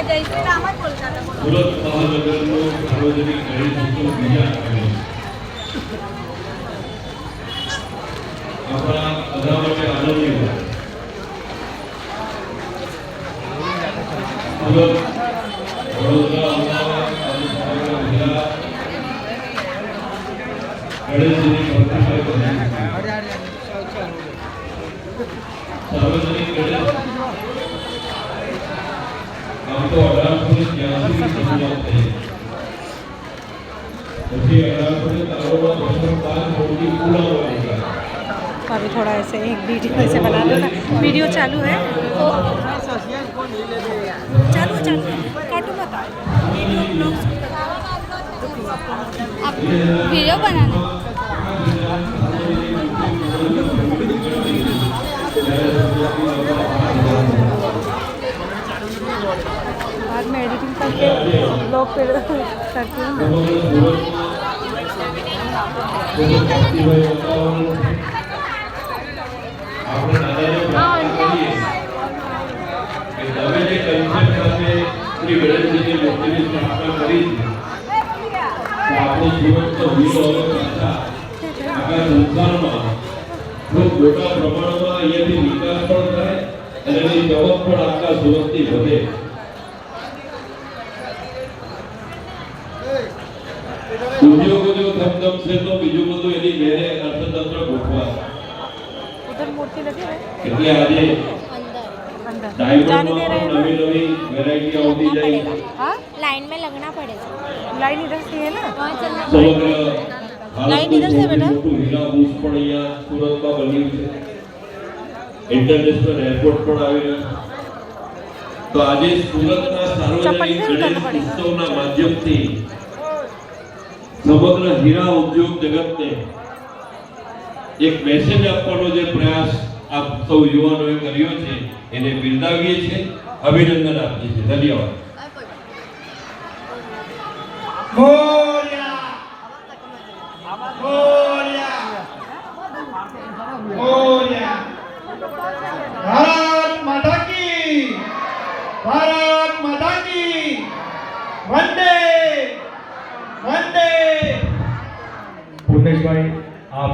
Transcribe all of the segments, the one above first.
સુરત મહાનગરનો સાર્વજનિક ગણેશ ઉત્સવ બીજા આપણા બધા માટે આનંદની વાત. સુરત, વડોદરા, અમદાવાદ, જિલ્લા ગણેશજીની ભક્તિમય બની સાર્વજનિક ગણેશ આમ તો 1883 ની શરૂઆત થઈ. પછી 1893 मूर्ति पूरा हो गया. अभी थोड़ा ऐसे एक वीडियो ऐसे बना दो ना. वीडियो चालू है तो चालू चालू काटो मत. वीडियो आप वीडियो बनाना. बाद में एडिटिंग करके ब्लॉग पे करती हूँ. મોટા પ્રમાણમાં અહીંયાથી વિકાસ પણ થાય અને એની જવત પણ આખા સુરતથી વધે. ઉદ્યોગો જો ધમધમશે તો બીજું બધું એની મેરે અર્થતંત્ર ગોઠવા. उधर मूर्ति लगी है એટલે આજે अंदर ડાયમંડમાં નવી નવી વેરાયટી આવતી જાય. हाँ लाइन में लगना पड़ेगा. लाइन इधर से है ना. वहाँ चलना સમગ્ર લાઈન ઇધર સે બેટા. મોટું હીરા બુશ પણ અહીંયા સુરતમાં બન્યું છે. ઇન્ટરનેશનલ એરપોર્ટ પણ આવી રહ્યું છે. તો આજે સુરતના સાર્વજનિક ગણેશ ઉત્સવના માધ્યમથી સમગ્ર હીરા ઉદ્યોગ જગતને એક મેસેજ આપવાનો જે પ્રયાસ આપ સૌ યુવાનોએ કર્યો છે એને બિરદાવીએ છીએ, અભિનંદન આપીએ છીએ. ધન્યવાદ. भारत माता की वंदे वंदे. પૂર્ણેશભાઈ આપ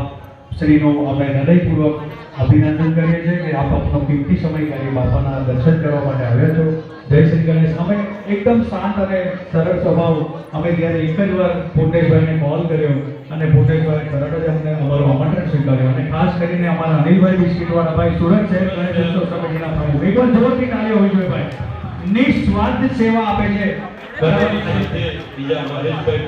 શ્રીનો અમે હૃદયપૂર્વક અભિનંદન કરીએ છીએ કે આપ આપનો કિંમતી સમય કાઢી બાપાના દર્શન કરવા માટે આવ્યા છો. જય શ્રી ગણેશ. અમે એકદમ શાંત અને સરળ સ્વભાવ. અમે ત્યારે એક જ વાર પૂર્ણેશભાઈને કોલ કર્યો અને પૂર્ણેશભાઈ તરત જ અમને અમારું આમંત્રણ સ્વીકાર્યું અને ખાસ કરીને અમારા અનિલભાઈ બિસ્કીટવાળા ભાઈ સુરત શહેર ગણેશ ઉત્સવ સમિતિના પ્રમુખ. એકવાર જોરથી તાળીઓ હોવી જોઈએ ભાઈ. નિસ્વાર્થ સેવા આપે છે. બરાબર. બીજા મહેશભાઈ